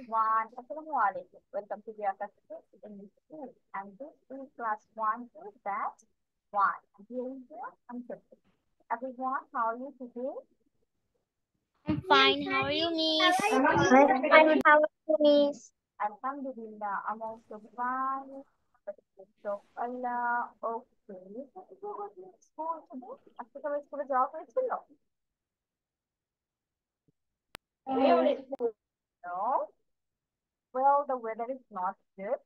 everyone. Assalamualaikum. Welcome to the Akash English School. And this is class 1 to that 1. Here is I'm Tiffany. Everyone, how are you today? I'm fine. How are you, Miss? I'm fine. How are you, Miss? Alhamdulillah, I'm also fine. So, Allah, okay. You go to school today? আজকে সবাই স্কুলে যাওয়া হয়েছিল? No. Well, the weather is not good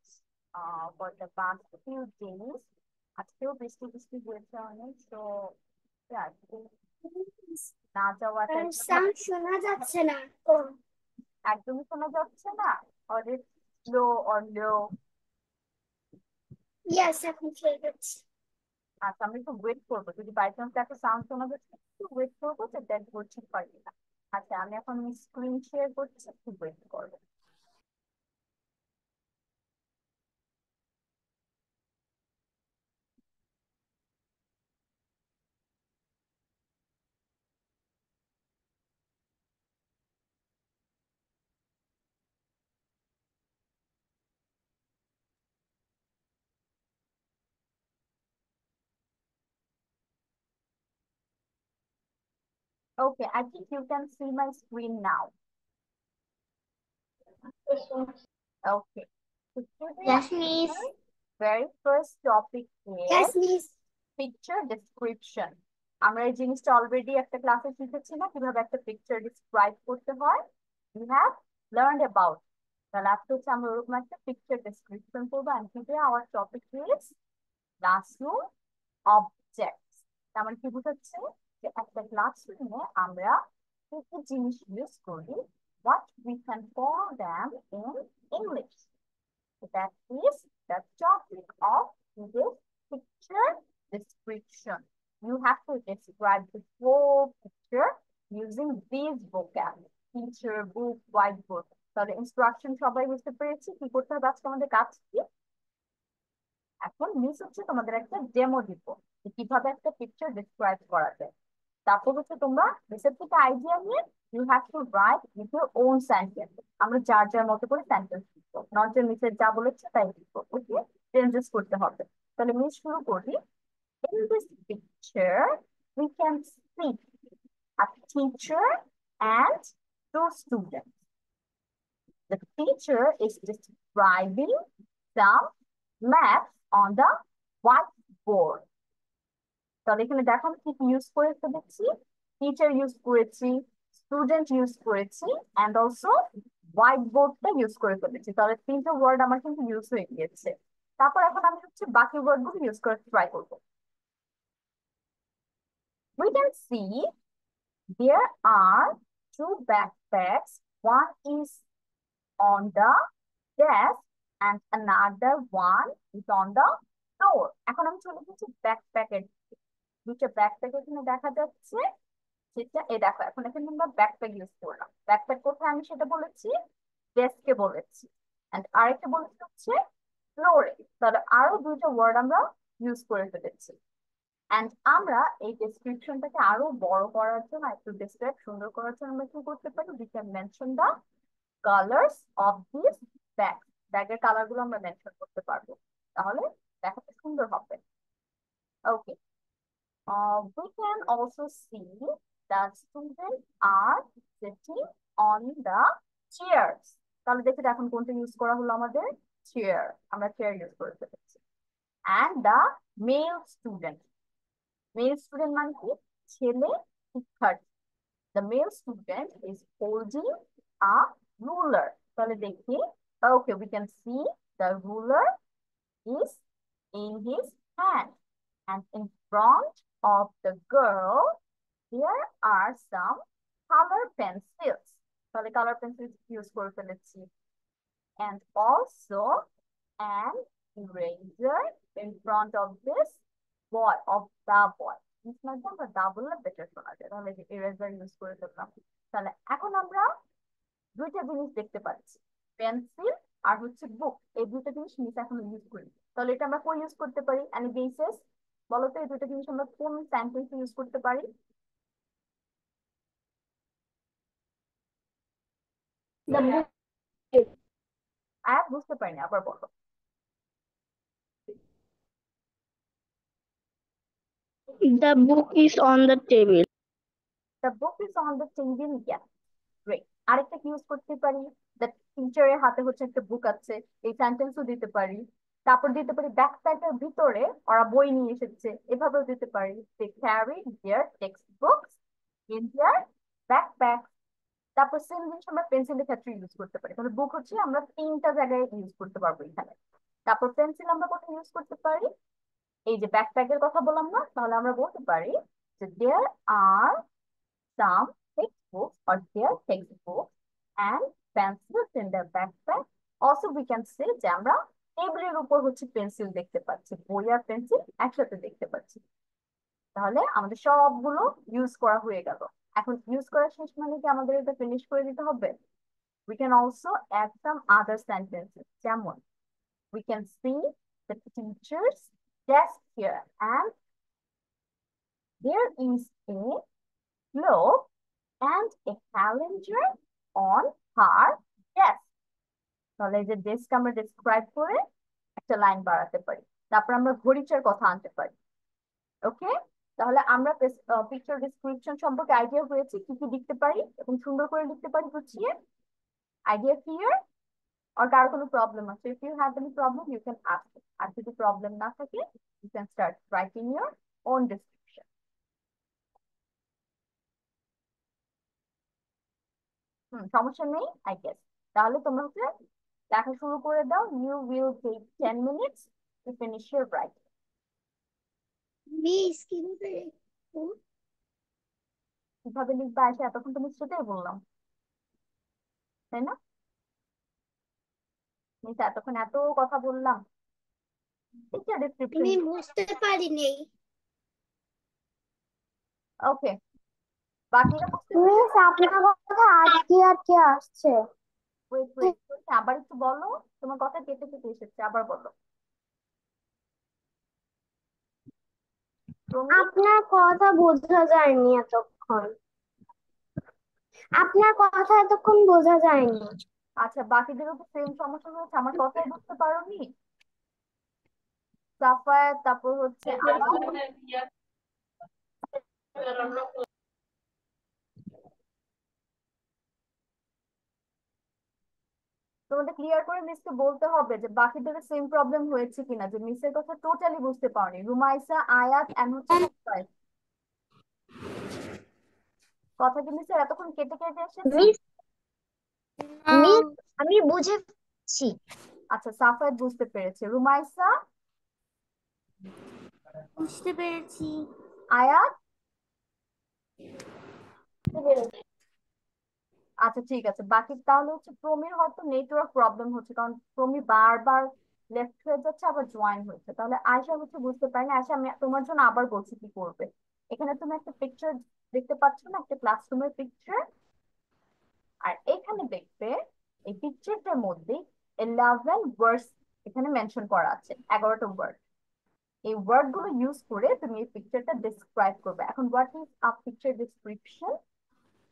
for the past few days. আজকেও বৃষ্টি বৃষ্টি হয়েছে অনেক, so yeah, না যাওয়াটা সাউন্ড শোনা যাচ্ছে না। একদমই শোনা যাচ্ছে না, or it's slow or low. Yes, এখন ঠিক আছে। আচ্ছা, আমি একটু ওয়েট করবো, যদি বাই চান্স একটা সাউন্ড শোনা যাচ্ছে একটু ওয়েট করবো, যে দেখ বলছি পারি না। আচ্ছা, আমি এখন স্ক্রিন শেয়ার করছি, একটু ওয়েট করবো। Okay, I think you can see my screen now. Okay. So today Yes, Miss. very first topic Yes, is Miss. picture description. আমরা এই জিনিসটা অলরেডি একটা ক্লাসে শিখেছি না, কিভাবে একটা পিকচার ডিসক্রাইব করতে হয়। We have learned about. তাহলে আজকে হচ্ছে আমরা ওরকম একটা পিকচার ডেসক্রিপশন করবো, and today our topic is classroom objects. তার মানে কি বোঝাচ্ছে, যে একটা ক্লাসরুমে আমরা কি কি জিনিস ইউজ করি, what we can call them in English. That is the topic of today's picture description. You have to describe the whole picture using these vocabularies: teacher, book, whiteboard. তাহলে ইনস্ট্রাকশন সবাই বুঝতে পেরেছি কি করতে হবে আজকে আমাদের কাজ কি। এখন মিস হচ্ছে তোমাদের একটা ডেমো দিব, যে কিভাবে একটা পিকচার ডিসক্রাইব করা যায়। তারপর হচ্ছে তোমরা মিসের থেকে আইডিয়া নিয়ে you have to write with your own sentence. আমরা যার যার মতো করে সেন্টেন্স লিখবো, নট যে মিসের যা বলেছে তাই লিখবো, ওকে? চেঞ্জেস করতে হবে। তাহলে মিস শুরু করি। In this picture we can see a teacher and two students. The teacher is describing some maps on the whiteboard. তাহলে এখানে দেখো আমি কি ইউজ করে ফেলেছি, টিচার ইউজ করেছি, স্টুডেন্ট ইউজ করেছি, এন্ড অলসো হোয়াইট বোর্ডটা ইউজ করে ফেলেছি। তাহলে তিনটা ওয়ার্ড আমার কিন্তু ইউজ হয়ে গিয়েছে। তারপর এখন আমি হচ্ছে বাকি ওয়ার্ড গুলো ইউজ করে ট্রাই করবো। We can see there are two backpacks. One is on the desk and another one is on the floor. এখন আমি চলে গেছি ব্যাকপ্যাকের, দুটো ব্যাকপ্যাক এখানে দেখা যাচ্ছে। সেটা এই দেখো, এখন এখানে আমরা ব্যাকপ্যাক ইউজ করলাম। ব্যাকপ্যাক কোথায় আমি সেটা বলেছি, ডেস্কে বলেছি, এন্ড আরেকটা বলেছি হচ্ছে ফ্লোরে। তাহলে আরো দুইটা ওয়ার্ড আমরা ইউজ করে ফেলেছি। এন্ড আমরা এই ডেসক্রিপশনটাকে আরো বড় করার জন্য, একটু ডেসক্রাইব সুন্দর করার জন্য আমরা কি করতে পারি, we can mention the colours of this bag. ব্যাগের কালার গুলো আমরা মেনশন করতে পারবো, তাহলে দেখাতে সুন্দর হবে। ওকে, we can also see that students are sitting on the chairs. তাহলে দেখি এখন কোনটা ইউজ করা হলো, আমাদের চেয়ার, আমরা চেয়ার ইউজ করে ফেলেছি। and the male student, male student মানে কি, ছেলে শিক্ষার্থী। the male student is holding a ruler. তাহলে দেখি, okay, we can see the ruler is in his hand, and in front of the girl there are some color pencils. তাহলে color pencils use করে ফেলেছি, and also an eraser in front of this boy, of the boy. আমরা double better শোনা যায়, তাহলে eraser use করে ফেললাম। তাহলে এখন আমরা দুইটা জিনিস দেখতে পাচ্ছি, পেন্সিল আর হচ্ছে বুক। এই দুইটা জিনিস মিস এখন ইউজ করি। তাহলে এটা আমরা কোন ইউজ করতে পারি, এনি বেসিস বলো তো, এই দুইটা জিনিস আমরা কোন সেন্টেন্সে ইউজ করতে পারি? The book. আয়াত বুঝতে পারিনি, আবার বলো। The book is on the table. The book is on the table, yes, great. আরেকটা কি ইউজ করতে পারি, দ্য টিচারের হাতে হচ্ছে একটা বুক আছে, এই সেন্টেন্সও দিতে পারি। তারপর দিতে পারি ব্যাকপ্যাকের ভিতরে ওরা বই নিয়ে এসেছে, এভাবেও দিতে পারি, they carry their text books in their backpack. তারপর সেম জিনিস আমরা পেন্সিলের ক্ষেত্রে ইউজ করতে পারি, তাহলে বুক হচ্ছে আমরা তিনটা জায়গায় ইউজ করতে পারবো এখানে। তারপর পেন্সিল আমরা কোথায় ইউজ করতে পারি, এই যে ব্যাকপ্যাকের কথা বললাম না, তাহলে আমরা বলতে পারি যে দেয়ার আর some textbooks or their textbooks and pencils in their backpack. Also we can say যে আমরা টেবিলের উপর হচ্ছে পেন্সিল দেখতে পাচ্ছি, বই আর পেন্সিল একসাথে দেখতে পাচ্ছি। তাহলে আমাদের সবগুলো ইউজ করা হয়ে গেল। এখন ইউজ করা শেষ মানে কি আমাদের এটা ফিনিশ করে দিতে হবে? We can also add some other sentences. যেমন we can see the teacher's desk here and there is a globe and a calendar on her desk. তাহলে এই যে ডেস্ক আমরা ডেসক্রাইব করে একটা লাইন বাড়াতে পারি, তারপর আমরা ঘড়িটার কথা আনতে পারি। ওকে, তাহলে আমরা পিকচার ডেসক্রিপশন সম্পর্কে আইডিয়া হয়েছে কি কি লিখতে পারি এবং সুন্দর করে লিখতে পারি গুছিয়ে। Idea clear? আর কার কোনো প্রবলেম আছে? If you have any problem you can ask. আর যদি প্রবলেম না থাকে you can start writing your own description. সমস্যা নেই আই গেস। তাহলে তোমরা হচ্ছে লেখা শুরু করে দাও। You will take 10 minutes to finish your writing. Miss কিভাবে লিখবো? কিভাবে লিখবা আসে এতক্ষণ তুমি সেটাই বললাম, তাই না? মিস এতক্ষণ এত কথা বললাম, পিকচার ডেসক্রিপশন। আমি বুঝতে পারিনি। ওকে, বাকিরা বুঝতে মিস আপনার কথা আটকে আটকে আসছে। ওয়েট ওয়েট, আবার একটু বলো, তোমার কথা কেটে কেটে এসেছে, আবার বলো। প্রমি, আপনার কথা বোঝা যায়নি এতক্ষণ। আপনার কথা এতক্ষণ বোঝা যায়নি। আচ্ছা বাকিদেরও তো সেম সমস্যা হয়েছে, আমার কথাই বুঝতে পারোনি? সাফায়াত, তারপর হচ্ছে আয়াত। তোমাদের ক্লিয়ার করে মিসকে বলতে হবে যে বাকিদের সেম প্রবলেম হয়েছে কিনা, যে মিসের কথা টোটালি বুঝতে পারোনি। রুমাইসা, আয়াত এন্ড হচ্ছে সাফায়াত, কথা কি মিসের এতক্ষণ কেটে কেটে এসেছে? মিস মিস আমি বুঝেছি। আচ্ছা সাফায়াত বুঝতে পেরেছে, রুমাইসা, বুঝতে পেরেছি। আয়াত, আচ্ছা ঠিক আছে। বাকি তাহলে হচ্ছে প্রমির হয়তো নেটওয়ার্ক প্রবলেম হচ্ছে, কারণ প্রমি বারবার লেফট হয়ে যাচ্ছে আবার জয়েন হচ্ছে। তাহলে আয়শা হচ্ছে বুঝতে পারি না। আয়শা আমি তোমার জন্য আবার বলছি কি করবে। এখানে তুমি একটা পিকচার দেখতে পাচ্ছ না, একটা ক্লাসরুমের পিকচার, আর এখানে দেখবে এই পিকচারটার মধ্যে 11 ওয়ার্ডস এখানে মেনশন করা আছে, 11টা ওয়ার্ড। এই ওয়ার্ড গুলো ইউজ করে তুমি এই পিকচারটা ডিসক্রাইব করবে। এখন what is a picture description?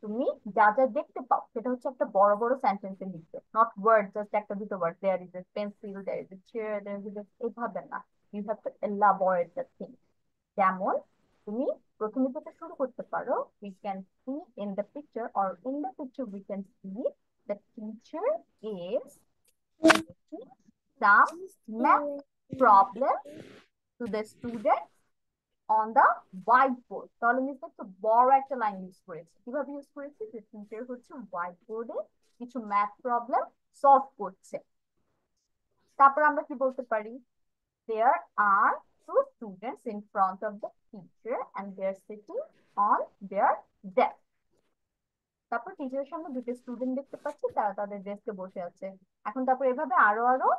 তুমি যা যা দেখতে পাও সেটা হচ্ছে একটা বড় বড় সেন্টেন্সে লিখবে, নট ওয়ার্ড জাস্ট একটা দুটো word, there is a pencil, there is a chair, there is এইভাবে না, you have to elaborate the thing. যেমন তুমি প্রথমে যেটা শুরু করতে পারো, we can see in the picture or in the picture we can see the teacher is some math problem to the student on the white board. তাহলে miss একটু বড় একটা লাইন ইউজ করেছি। কিভাবে ইউজ করেছি? যে টিচার হচ্ছে white বোর্ডে কিছু ম্যাথ প্রবলেম সলভ করছে। তারপর আমরা কি বলতে পারি? There are two students in front of the teacher and they are sitting on their desk. তারপর টিচারের সামনে দুটো স্টুডেন্ট দেখতে পাচ্ছি, তারা তাদের ডেস্কে বসে আছে। এখন তারপর এভাবে আরো আরো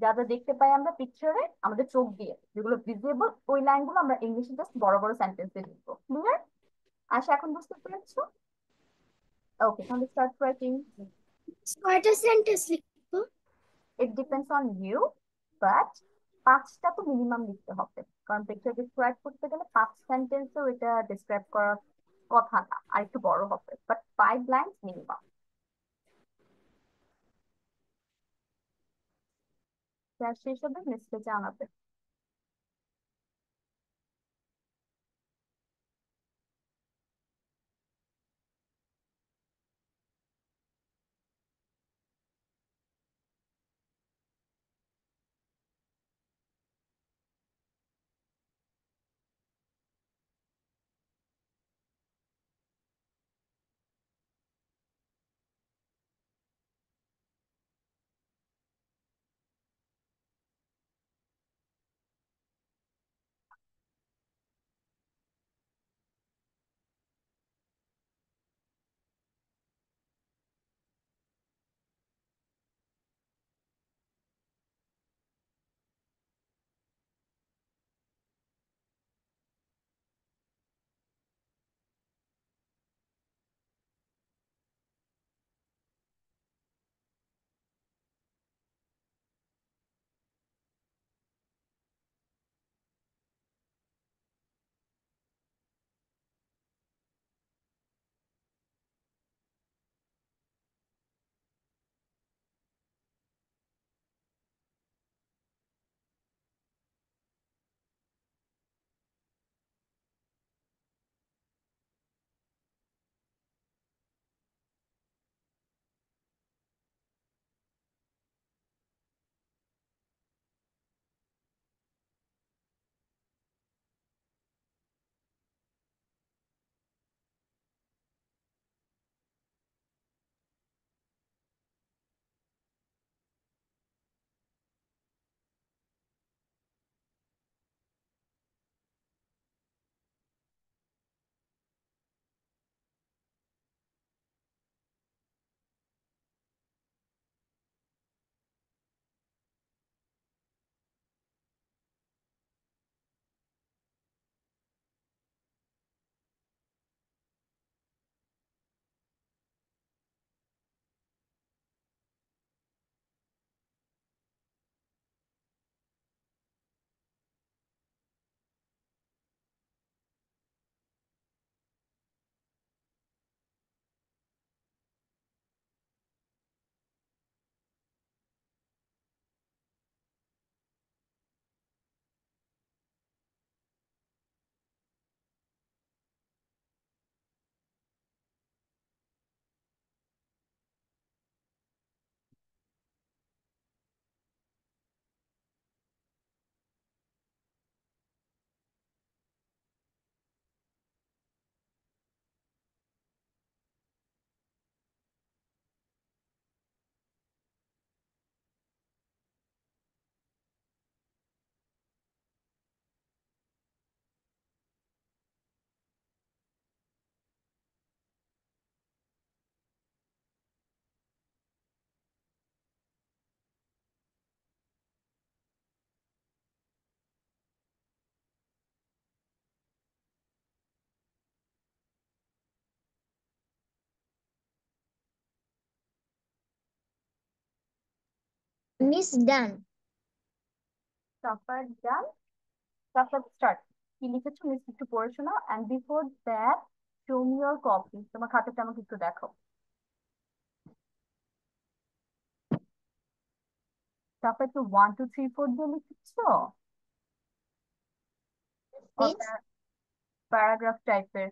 যা যা দেখতে পাই আমরা পিকচারে আমাদের চোখ দিয়ে, যেগুলো ভিজিবল, ওই লাইনগুলো আমরা ইংলিশে জাস্ট বড় বড় সেন্টেন্সে লিখবো। ক্লিয়ার? আশা এখন বুঝতে পেরেছো? ওকে, তাহলে স্টার্ট রাইটিং। কয়টা সেন্টেন্স লিখবো? It depends on you, but 5টা তো মিনিমাম লিখতে হবে, কারণ পিকচার ডিসক্রাইব করতে গেলে 5 সেন্টেন্সও এটা ডিসক্রাইব করার কথা না, আর একটু বড় হবে, বাট 5 লাইনস মিনিমাম। ক্লাস শেষ হবে মিসকে জানাবে। Miss done. সাফার ডান। সাফার স্টার্ট। কি লিখেছো মিস একটু পড়ে শোনাও, and before that show me your copy. তোমার খাতাটা আমাকে একটু দেখাও। সাফা একটু 1 2 3 4 দিয়ে লিখেছো, Miss, প্যারাগ্রাফ টাইপের?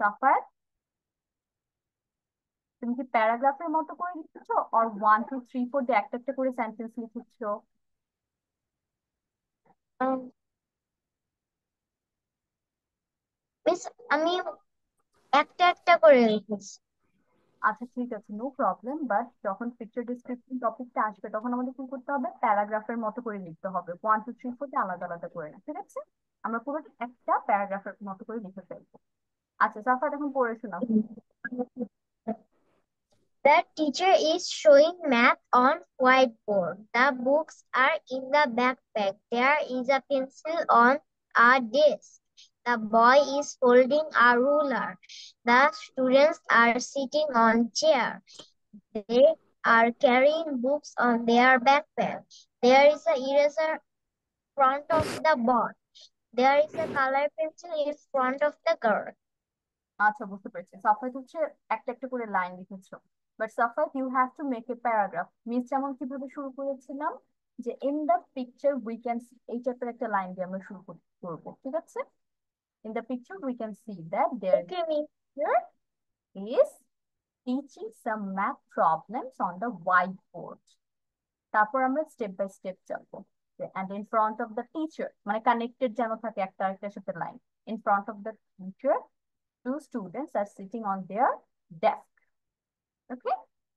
সাফার, তুমি কি প্যারাগ্রাফের মতো করে লিখেছো, আর 1 2 3 4 দিয়ে একটা একটা করে সেন্টেন্স লিখেছো? um, Miss, আমি একটা একটা করে লিখেছি। আচ্ছা ঠিক আছে, নো প্রবলেম, বাট যখন পিকচার ডিসক্রিপশন টপিকটা আসবে তখন আমাদের কি করতে হবে, প্যারাগ্রাফের মতো করে লিখতে হবে, 1 2 3 4 আলাদা আলাদা করে না, ঠিক আছে? আমরা পুরোটা একটা প্যারাগ্রাফের মতো করে লিখে ফেলবো। আচ্ছা সাফাত এখন পড়ে শোনাও। The teacher is showing math on whiteboard. The books are in the backpack. There is a pencil on a desk. The boy is holding a ruler. The students are sitting on chair. They are carrying books on their backpack. There is a eraser front of the board. There is a color pencil in front of the girl. আচ্ছা, বুঝতে পেরেছি। সাফায়াত হচ্ছে একটা একটা করে line লিখেছো, but Safayat you have to make a paragraph. Miss যেমন কিভাবে শুরু করেছিলাম যে in the picture we can, এই টাইপের একটা লাইন দিয়ে আমরা শুরু করবো, ঠিক আছে? In the picture we can see that there Okay, Miss. is teaching some math problems on the whiteboard. তারপর আমরা স্টেপ বাই স্টেপ যাবো। and in front of the teacher, মানে কানেক্টেড যেন থাকে একটা আরেকটার সাথে line. in front of the teacher two students are sitting on their desk. Okay,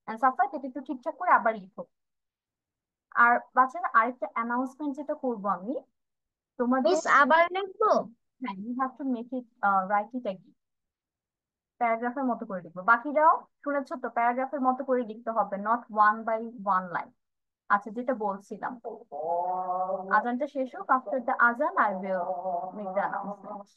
and Safayat এটা একটু ঠিকঠাক করে আবার লিখো। আর বাচ্চারা আরেকটা অ্যানাউন্সমেন্ট যেটা করবো আমি তোমাদের, মিস আবার লিখবো? হ্যাঁ, you have to make it, write it again, প্যারাগ্রাফের মতো করে লিখবো। বাকিরাও শুনেছো তো, প্যারাগ্রাফের মতো করে লিখতে হবে, not one by one line. আচ্ছা, যেটা বলছিলাম, আজানটা শেষ হোক, আফটার দ্য আজান I will make the announcement.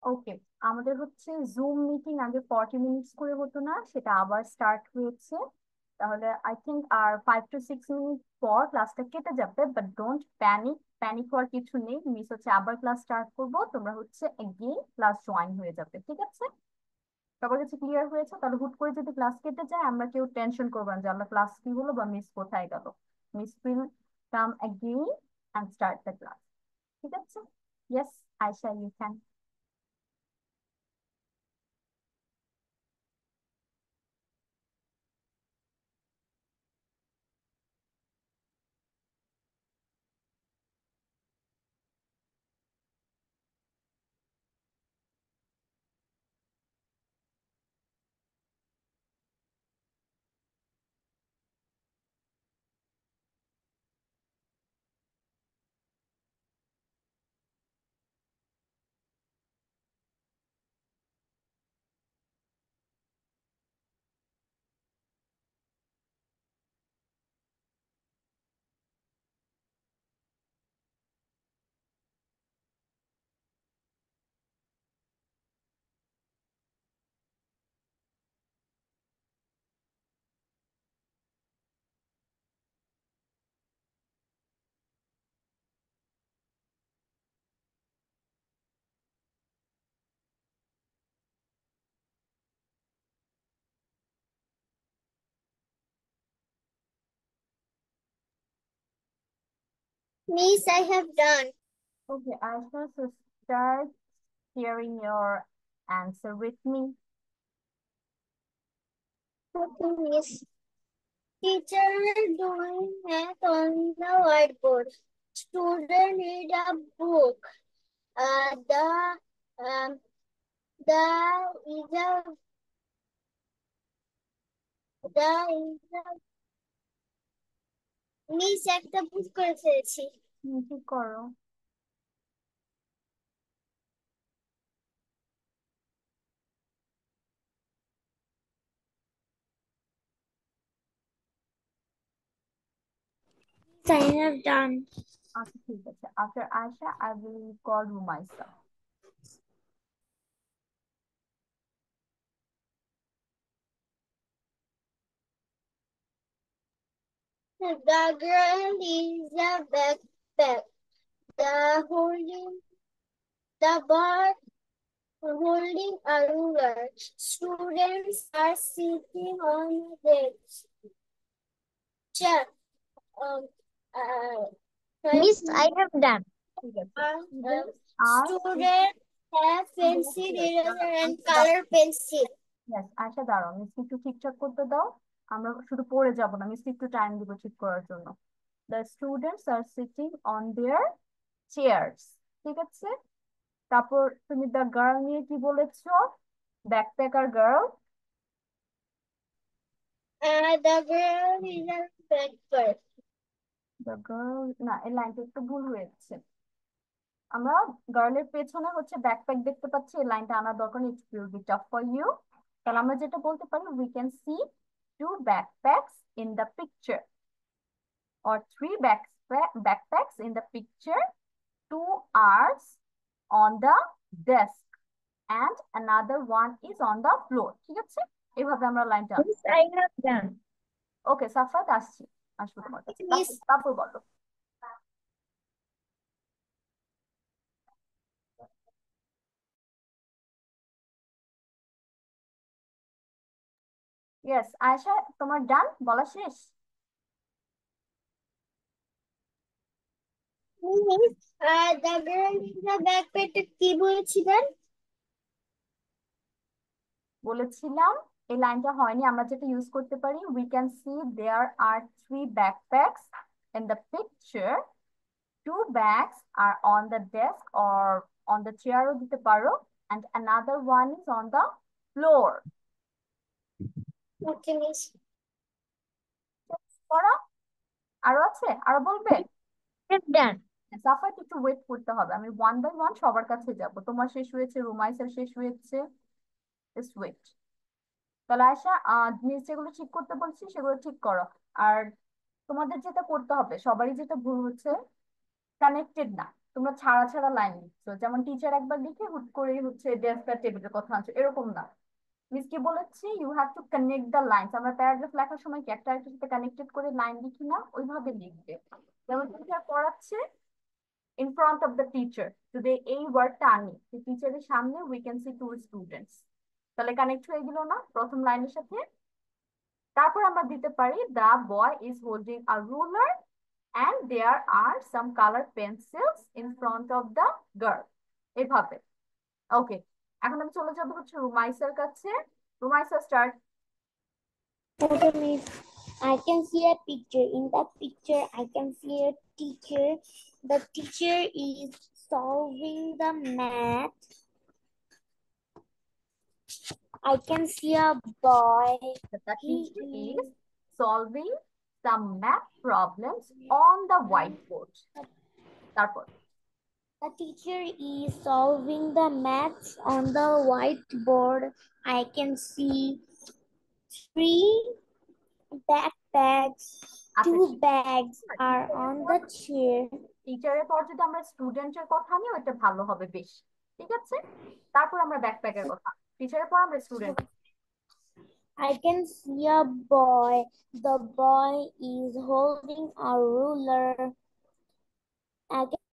Okay, আমাদের হচ্ছে জুম মিটিং আগে 40 মিনিটস করে হতো না, সেটা আবার স্টার্ট হয়েছে। তাহলে আই থিঙ্ক আর 5 to 6 মিনিট পর ক্লাসটা কেটে যাবে, বাট ডোন্ট প্যানিক, প্যানিক হওয়ার কিছু নেই। মিস হচ্ছে আবার ক্লাস স্টার্ট করবো, তোমরা হচ্ছে এগেইন ক্লাস জয়েন হয়ে যাবে, ঠিক আছে? সবার কাছে ক্লিয়ার হয়েছে? তাহলে হুট করে যদি ক্লাস কেটে যায় আমরা কেউ টেনশন করবো না যে আমরা ক্লাস কি হলো বা মিস কোথায় গেল। Miss will come again and start the class, ঠিক আছে? Yes, Ayesha, you can. Miss, I have done. Okay, Aisha, so start sharing your answer with me. Okay, Miss. Teacher doing math on the whiteboard. Student read a book. Um, the is a the is a Miss একটা ভুল করে ফেলেছি। কি করো? I have done. আচ্ছা, ঠিক আছে। After Aisha, I will call Rumaisa. The girl is a backpack. The boy holding a ruler. Students are sitting on the chair. Um, Miss, I have done. ঠিক আছে। Students Students have pencil, eraser, and color pencil. Yes, Ayesha দাঁড়াও, মিসকে একটু ঠিকঠাক করতে দাও। আমরা শুধু পড়ে যাব না, মিসকে একটু টাইম দিব ঠিক করার জন্য। The students are sitting on their chairs. ঠিক আছে? তারপর তুমি দ্য গার্ল নিয়ে কি বলেছো? Backpacker girl. The girl is a backpack. The girl, না, এই লাইনটা একটু ভুল হয়েছে। আমরা গার্লের পেছনে হচ্ছে ব্যাকপ্যাক দেখতে পাচ্ছি, এই লাইনটা আনার দরকার নেই, it will be tough for you. তাহলে আমরা যেটা বলতে পারি, we can see two backpacks in the picture or three backpacks in the picture. Two are on the desk and another one is on the floor. ঠিক আছে? এভাবে আমরা লাইনটা। Yes, I have done. ওকে সাফাত, আসবো তোমার কাছে। তারপর বলো। ইয়েস আয়েশা, তোমার ডান বলা শেষ? Miss, the girl in the backpack কি বলেছিলেন? বলেছিলাম এই লাইনটা হয়নি, আমরা যেটা ইউজ করতে পারি, we can see there are three backpacks in the picture. Two bags are on the desk or on the chair ও দিতে পারো, and another one is on the floor. Okay, Miss. পড়া আরো আছে, আরো বলবে? Have done. সাফাত একটু wait করতে হবে, আমি ওয়ান বাই ওয়ান সবার কাছে যাব। তোমার শেষ হয়েছে, রুমাইসার শেষ হয়েছে, জাস্ট ওয়েট। তাহলে আয়শা, মিস যেগুলো ঠিক করতে বলছি সেগুলো ঠিক করো। আর তোমাদের যেটা করতে হবে, সবারই যেটা ভুল হচ্ছে, কানেক্টেড না, তোমরা ছাড়া ছাড়া লাইন লিখছো। যেমন টিচার একবার লিখে হুট করেই হচ্ছে ডেস্ক আর টেবিলের কথা আনছো, এরকম না। মিস কি বলেছি, you have to connect the lines. আমরা প্যারাগ্রাফ লেখার সময় কি একটা আরেকটার সাথে কানেক্টেড করে লাইন লিখি না? ওইভাবে লিখবে। যেমন টিচার পড়াচ্ছে, in front of the teacher, যদি এই ওয়ার্ডটা আনি, টিচারের সামনে we can see two students, তাহলে কানেক্ট হয়ে গেল না প্রথম লাইনের সাথে? তারপর আমরা দিতে পারি the boy is holding a ruler and there are some colored pencils in front of the girl, এভাবে। ওকে, এখন আমি চলে যাবো হচ্ছে রুমাইসার কাছে। Rumaisa start. Okay, Miss. I can see a picture. In that picture, I can see a teacher. The teacher is solving the math. I can see a boy. The He teacher is is solving some math problems on the whiteboard. তারপর the teacher is solving the maths on the whiteboard. I can see three backpacks. Two bags are on the chair. টিচারের পর যদি আমরা স্টুডেন্টের কথা নিই, ওইটা ভালো হবে বেশ। ঠিক আছে, তারপর আমরা ব্যাকপ্যাকের কথা। টিচারের পর আমরা student. I can see a boy. The boy is holding a ruler. I